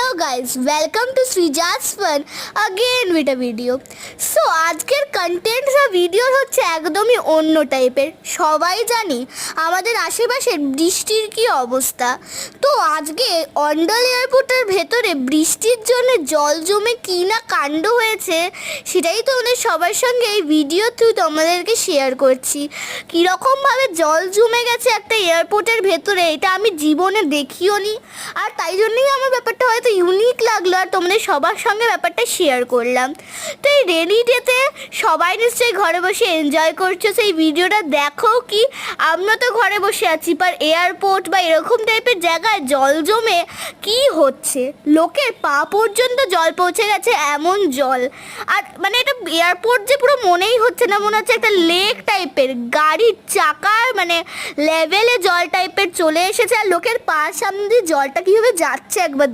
Hello guys, welcome to Srija's Fun again with a video. So আজকের content বা video হচ্ছে একদমই অন্য টাইপের। সবাই জানি আমাদের আশেপাশের বৃষ্টির কি অবস্থা। তো আজকে অন্ডাল এয়ারপোর্টের ভেতরে বৃষ্টির জন্য জল জমে কি না কাণ্ড হয়েছে সেটাই তোমাদের সবার সঙ্গে এই ভিডিও থ্রু তোমাদেরকে শেয়ার করছি। কীরকমভাবে জল জমে গেছে একটা এয়ারপোর্টের ভেতরে এটা আমি জীবনে দেখিও নি, আর তাই জন্যই আমার ব্যাপারটা হয়তো ইউনিক লাগলো আর তোমাদের সবার সঙ্গে ব্যাপারটা শেয়ার করলাম। তো এই রেনি ডেতে সবাই নিশ্চয়ই ঘরে বসে এনজয় করছো, সেই ভিডিওটা দেখো। কি আমরা তো ঘরে বসে আছি, পার এয়ারপোর্ট বা এরকম টাইপের জায়গায় জল জমে কি হচ্ছে, লোকের পা পর্যন্ত জল পৌঁছে গেছে, এমন জল। আর মানে এটা এয়ারপোর্ট যে পুরো মনেই হচ্ছে না, মনে হচ্ছে একটা লেক টাইপের, গাড়ির চাকার মানে লেভেলে জল টাইপের চলে এসেছে। আর লোকের পার সামনে দিয়ে জলটা কীভাবে যাচ্ছে একবার